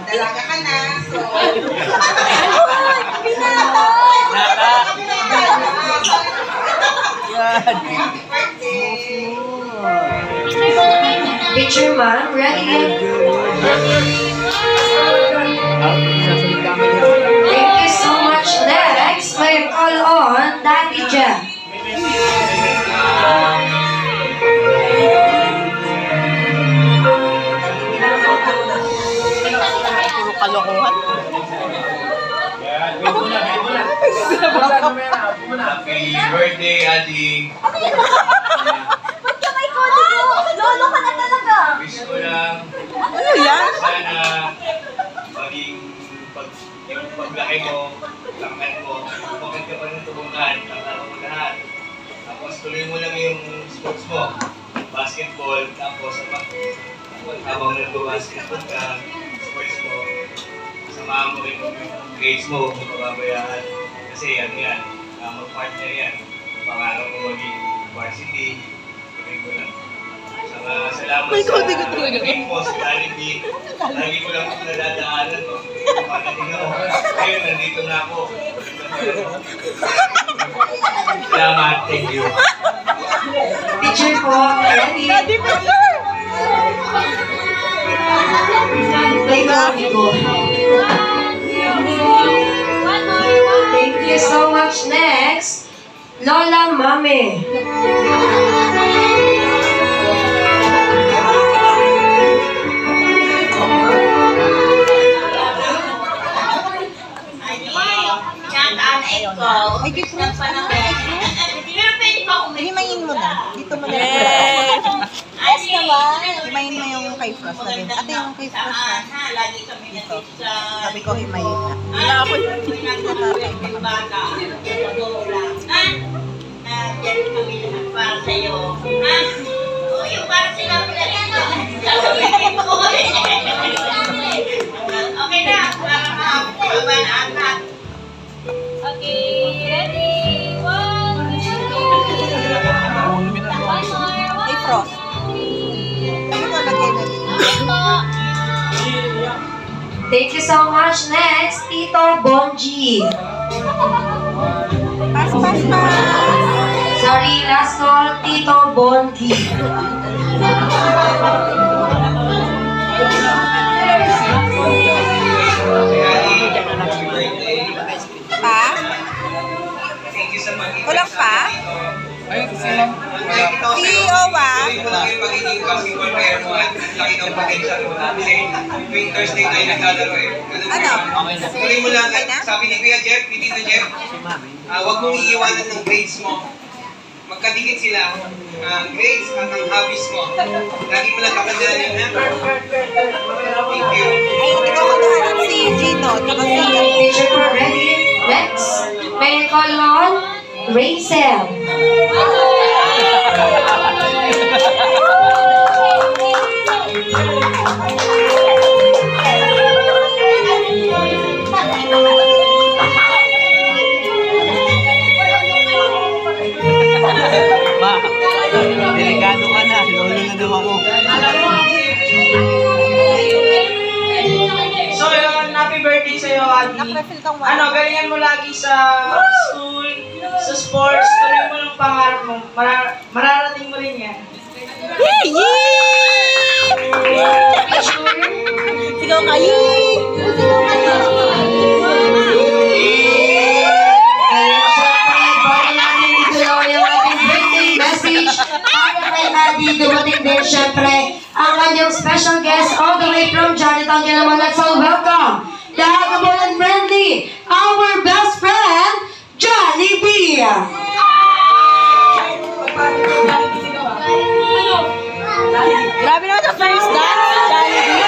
dalaga ka na. So, happy birthday. Picture, ma'am. Ready? Thank you so much. Next, may call on Daddy Jeff. Puro kalokohan. Happy birthday, Adi. Ba't ka may kodigo? Lolo ka na talaga. Wish ko lang Ano yan? sana maging yung paglaki mo, langkan mo, bakit ka pa rin tubungkan, tama mo lahat. Tapos tuloy mo lang yung sports mo, basketball, tapos habang nag-basketball ka, sports mo, samahan mo rin yung grades mo, kung mababayaan. Kasi ano yan, mag-partner yan. Pangarap mo maging varsity, tuloy mo lang. Saka salamat May sa kodigo talaga. team mo, sa Jollibee. Lagi ko lang ito nadadaanan. Pagdating ako, ngayon nandito na ako. Salamat, thank you. Picture po. Ready? Daddy picture! May kodigo. Thank you so much. Next, Lola Mami. Ay, gift mo. Himayin mo na. Dito mo na. Ayos naman. Himayin mo yung kay Frost na rin. Ate, yung kay Frost na. Dito. Sabi ko, himayin na. Wala ako yung Okay na, para na. Okay, ready? One more. kay Frost. Ano ko lagay na dito? Thank you so much. Next, Tito Bonji. Pass, pass, pass. Sorry, last call, Tito Bonji. Happy birthday. Pa? Thank you sa pagiging Kulang pa? CEO ah. Tuloy mo lang yung pagiging basketball player mo at laki ng potential mo. Kasi tuwing Thursday tayo naglalaro eh. Ganun Ano? yun. Tuloy mo lang. Okay na? Sabi ni Kuya Jeff, ni Tito Jeff, huwag mong iiwanan ng grades mo. Magkadikit sila. Grades at ang hobbies mo. Lagi mo lang kakandala yun ha. Thank you. Ay, ikaw kunuhanan si Gino. Tsaka si Picture po. Ready? Next, may call on Rachel. Ma, delikado ka na. Lolo na daw ako. So, yun, happy birthday sa'yo, Adi. Nag-refill kang wala. Ano, galingan mo lagi sa school, sa sports, tuloy mo ng pangarap mo. Mararating mo rin yan. Sigaw ka, yee! Sigaw ka, Dumating din syempre ang kanyang special guest all the way from Johnnytown. Kaya naman, let's all welcome the huggable and friendly, our best friend, Jollibee! Grabe naman sa first dance, Jollibee.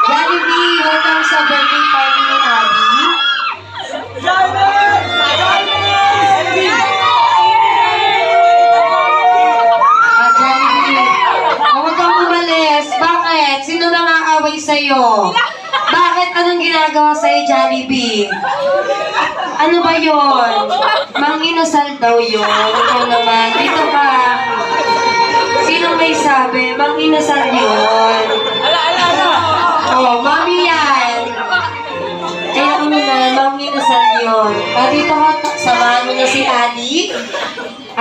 Jollibee, welcome sa birthday party ni Abby. Jollibee, huwag kang umalis. Bakit? Sino nangaaway sa'yo? Bakit? Anong ginagawa sa'yo, Jollibee? Ano ba yon? Manginusal daw yun. Ikaw naman. Dito ka. Sino may sabi? Manginusal yun. Oh, Mami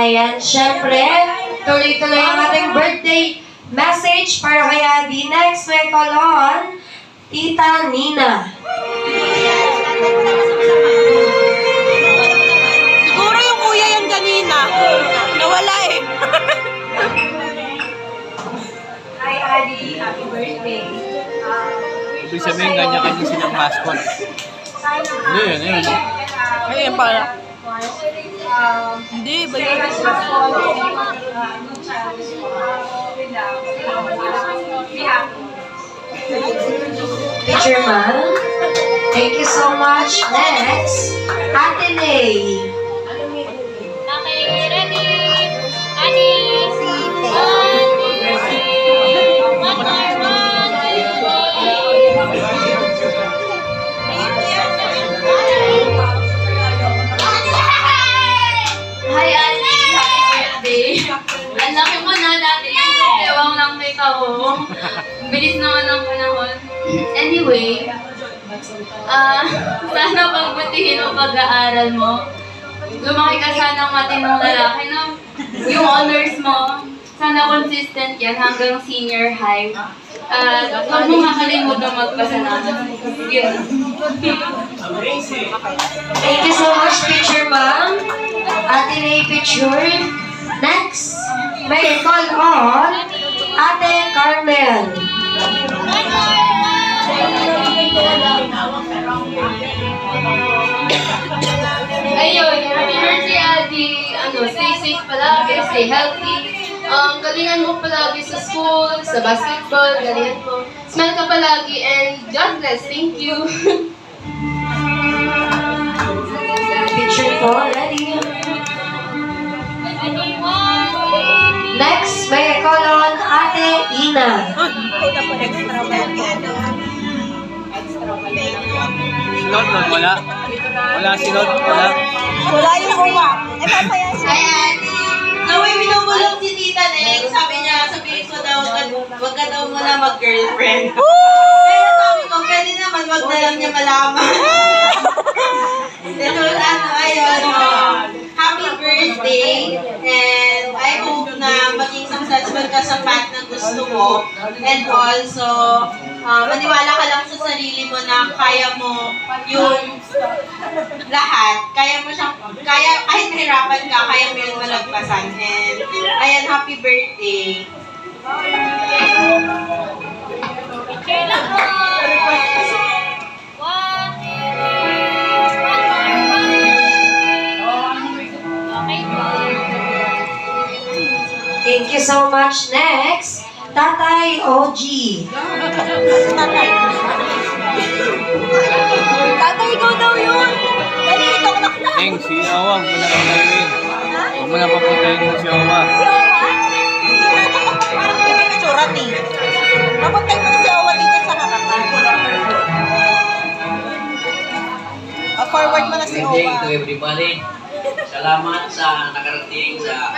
Ayan, syempre, tuloy-tuloy ang ating birthday message para kay Adi. Next, may call on Tita Nina. Siguro yung kuya yung kanina. Nawala eh. Hi, Adi. Happy birthday. Ibig sabihin, kanya-kanya silang mascot. Yun, yun. Ayun pala. Hindi, ba yun? Teacher Man, thank you so much. Next, Ate Lay. Okay, ready? Ani? One Hi, Ali! Happy birthday! Ang laki mo na dati. Ewang lang kita ko. Bilis naman ang panahon. Anyway, sana pagbutihin mo pag-aaral mo. Lumaki ka sana ng matinong lalaki, no? Yung honors mo, sana consistent yan hanggang senior high. Huwag mo makalimutan magpasalamat. Yun. Thank you so much, Teacher Ma'am. Ate Lay Picture. Next, may call on Ate Carmel. Ayun, happy birthday, Adi. Stay safe palagi, stay healthy. Galingan mo palagi sa school, sa basketball, galingan mo. Smile ka palagi, and God bless. Thank you. Picture ko, ready? Next, may call on Ate Ina. Sinod, Lord, wala. Wala, sinod, wala. Wala yung uwa. Eh, papaya siya. Hi, Adi. Naway, binubulong si Tita Neng. Sabi niya, sabihin ko daw, wag ka daw muna mag-girlfriend. Pero sabi ko, pwede naman, wag na lang niya malaman. Pero ayun, happy birthday. And I hope na maging successful ka sa path na gusto mo. And also, maniwala ka lang sa sarili mo na kaya mo yung lahat. Kaya mo siyang, kahit mahirapan ka, kaya mo yung malagpasan. And, ayan, happy birthday. Thank you so much. Next, Tatay OG. Tatay, ikaw daw yun! Dali, ito, anak na! Neng, si Awa, huwag mo na papuntahin. Huwag mo na papuntahin mo si Awa. Parang iba yung itsura ni. Napuntay mo na si Awa dito sa harapan. Forward mo na si Good day to Awa. everybody. Salamat sa nakarating sa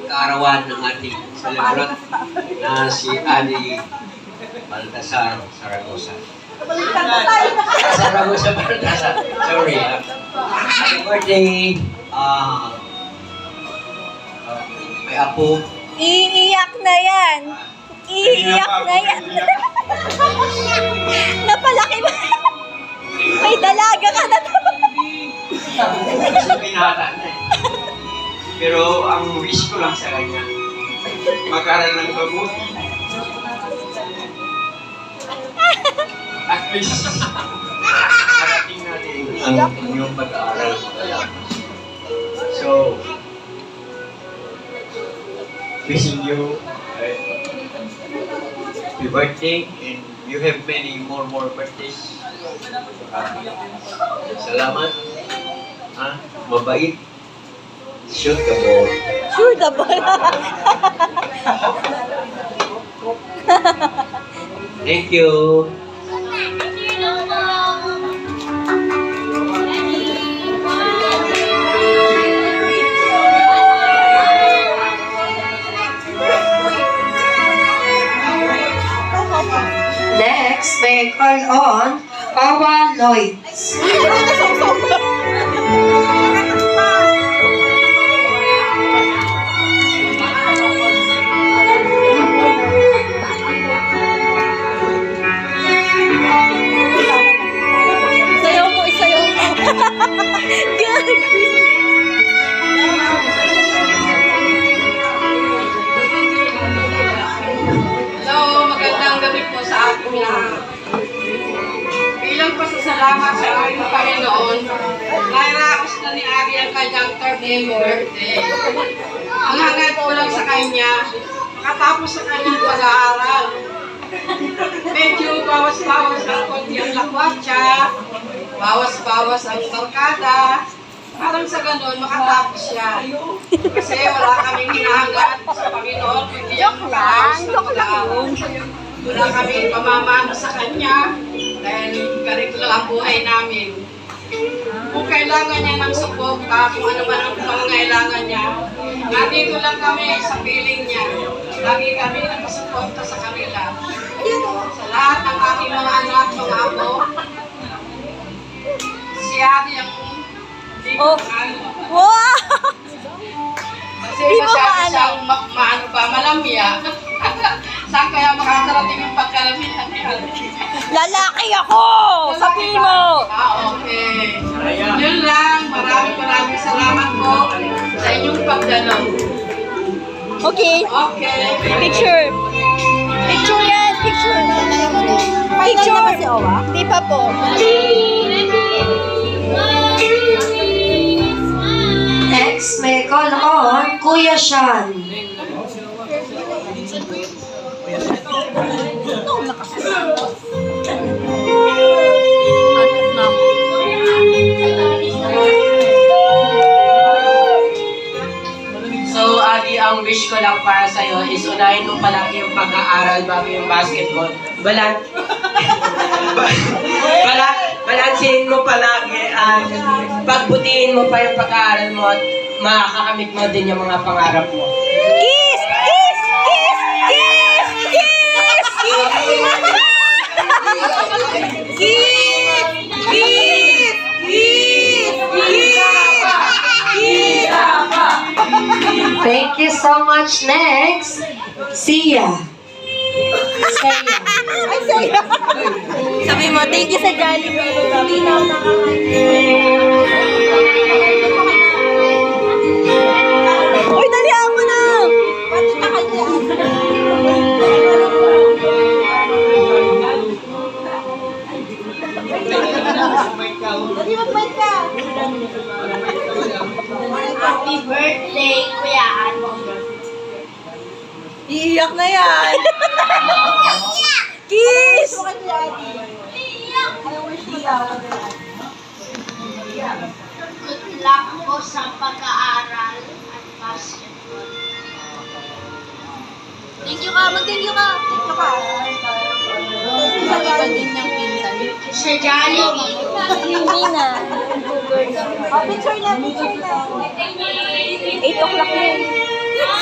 kaarawan ng ating celebrant na si Adi Baltasar Saragosa. Saragosa Baltasar. Sorry. Happy birthday. May apo. Iiyak na yan! Iiyak na yan! Napalaki na! May dalaga ka na to! Binata na eh. Pero ang wish ko lang sa kanya, mag-aral ng mabuti. At least, marating natin ang inyong pag-aaral. So, wishing you happy birthday and you have many more birthdays. Salamat. Mabait. Shoot the ball. Sure the ball! Thank you. Next, may call on Pawa Lloyd. salamat sa aming Panginoon. Nairaos na ni Ari ang kanyang third birthday. Ang hangad ko lang sa kanya, makatapos sa kanyang pag-aaral. Medyo bawas-bawas ang konti ang lakwatsa, bawas-bawas ang barkada. Parang sa ganun, makatapos siya. Kasi wala kaming hinahangad sa Panginoon, kundi ang Joke lang yun. wala kaming pamamano sa Kanya, dahil ganito lang ang buhay namin. Kung kailangan niya ng suporta, kung ano man ang pangangailangan niya, nandito lang kami sa piling niya. Lagi kami nagsuporta sa kanila. Sa lahat ng aking mga anak, mga apo, si Ate ang Wow! kasi masyado siyang maano pa, malamya. Saan kaya makakarating yung pagkalamihan ni Ate? Lalaki ako! Sabihin mo! Okay. Yun lang. Maraming salamat po sa inyong pagdalaw. Okay. Okay. Picture. Picture yan. Picture. Picture. Ba si Owa? Di pa po. Next, may call on Kuya Sean. So, Adi, ang wish ko lang para sa'yo is unahin mo palagi yung pag-aaral bago yung basketball. Balansin mo palagi at pagbutihin mo pa yung pag-aaral mo at makakamit mo din yung mga pangarap mo. Kiss! Kiss! Kiss! Kiss! Kiss! Kiss! Kiss! Kiss! Thank you so much. Next, Sia. Ay, saya! Sabi mo, thank you sa Jollibee. Hindi na ako Uy, dalihan mo na! Pati na kanya. Dali, mag-bite ka! Happy birthday, Kuya Ano. Iiyak na yan! Kiss! Good luck po sa pag-aaral at basketball. Thank you ka! Mag-thank you ka! Thank you ka! Thank you sa din niyang pinsan. Sa Jollibee. Hindi na. Picture na, picture na. 8 o'clock na yun.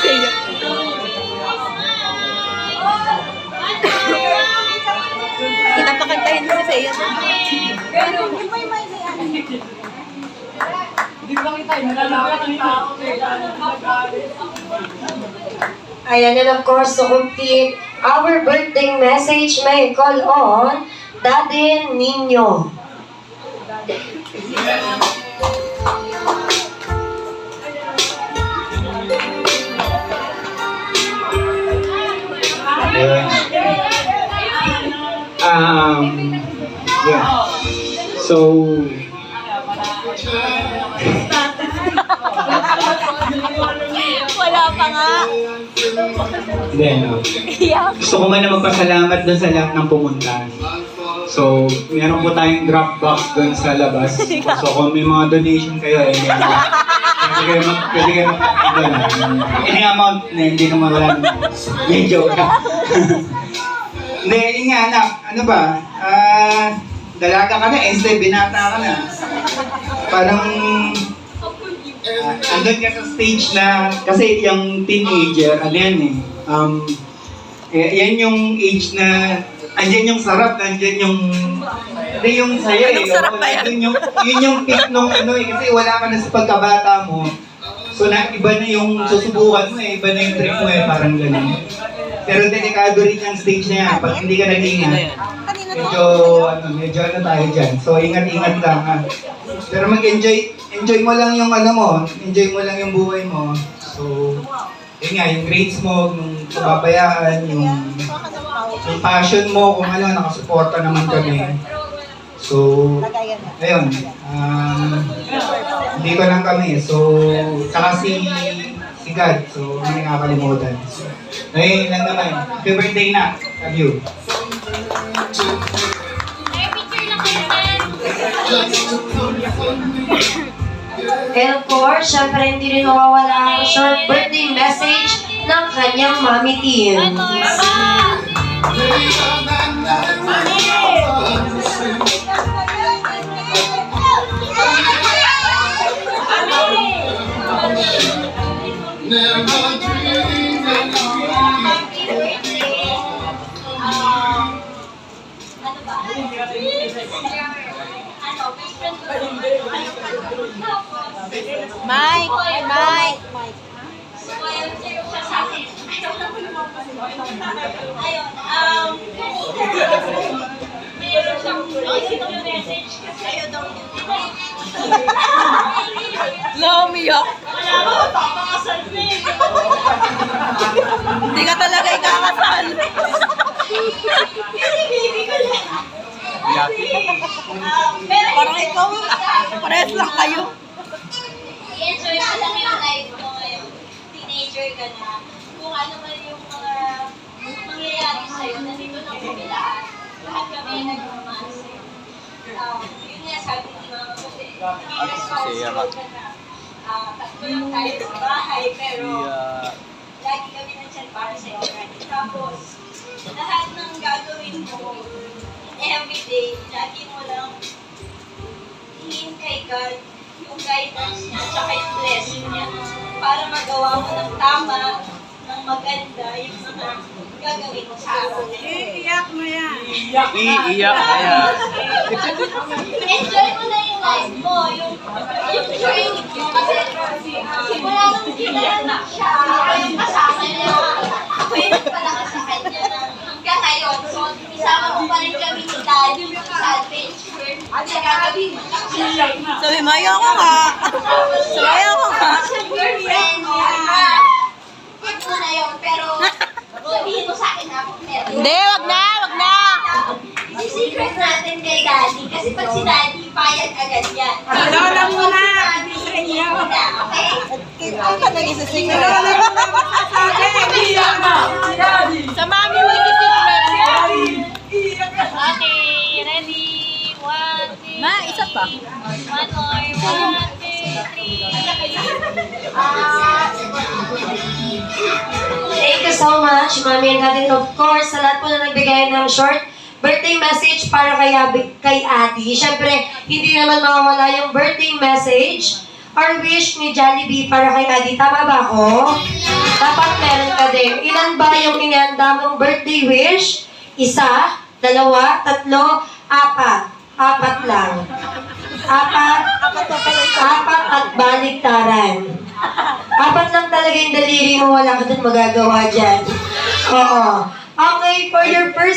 Saya. Kita pa kantahin mo sa iyo. Pero, yung may may Ayan, and of course, to complete our birthday message, may call on Daddy Nino. Yeah. So, Wala pa nga. hindi, no. Iyak. Gusto ko man na magpasalamat dun sa lahat ng pumunta. So, meron po tayong drop box dun sa labas. So, kung may mga donation kayo, pwede kayo any amount na hindi naman wala naman. Medyo ka. Hindi, yun nga anak, ano ba? Dalaga ka na, binata ka na. Parang, andun ka sa stage na, kasi yung teenager, ano yan yan yung age na, andyan yung sarap, andyan yung, hindi yung saya eh. Sarap ba yan? Yun yung peak nung kasi wala ka na sa pagkabata mo. So iba na yung susubukan mo iba na yung trip mo parang gano'n. Pero delikado rin yung stage na yan, pag hindi ka nag-ingat. Medyo tayo dyan. So ingat-ingat lang ha. Pero enjoy mo lang yung enjoy mo lang yung buhay mo. So, yun nga, yung grades mo, yung pababayaan, yung passion mo, kung nakasuporta naman kami. So, ayun. Dito lang kami. So, saka si God. So, hindi nakakalimutan. Ayun lang naman. Happy birthday na. Love you. And of course, syempre hindi rin mawawala ang short birthday message ng kanyang mommy team. Mike! Mike! Meron siyang message kasi ayaw daw niya. Umiyak. Wala ba? Papakasal na eh. Hindi ka talaga ikakasal. Kasi baby ko lang. Parang ikaw, parehas lang kayo. I-enjoy mo lang yung life mo ngayon. Teenager ka na. Kung ano man yung mga mangyayari sa'yo, nandito na kami lahat. Lahat kami nagmamahal sa'yo. Yun nga sabi ni Mama ko, responsible ka na. Tatlo lang tayo sa bahay, pero lagi kami nandiyan para sa'yo. Tapos, lahat ng gagawin mo, everyday, lagi mo lang hingin kay God yung guidance niya at yung blessing niya para magawa mo ng tama, ng maganda, yung mga gagawin mo sa araw na yun. Iiyak mo yan. Iiyak na yan. Enjoy mo na yung life mo, yung journey mo. Kasi simula nung ginagawa siya, yung kasama niya, ako yung nagpalaki sa kanya na hanggang ngayon. So, isama mo pa rin kami ni Daddy sa adventure. At gagawin mo lang siya. Sabi mo, ayoko nga. Sabi, ayoko nga. Sa girlfriend mo, wag mo na yun. Pero, sabihin mo sa akin na kung meron. Hindi, wag na, wag na. I-secret natin kay Daddy. Kasi pag si Daddy, payag agad yan. Lola mo na. Okay? Ang ka nag-isa-secret. Sa mami mo i-secret. Okay, ready? 1, 2, Ma, isa pa. 1 more. 1, 2, 3. Thank you so much, Mami and Daddy. Of course, sa lahat po na nagbigay ng short birthday message para kay Ate. Siyempre, hindi naman mawawala yung birthday message or wish ni Jollibee para kay Ate. Tama ba ako? Dapat meron ka din. Ilan ba yung inihanda mong birthday wish? 1, 2, 3, 4, 4 lang. 4 at baliktaran. 4 lang talaga yung daliri mo, wala ka dun magagawa dyan. Oo. Okay, for your first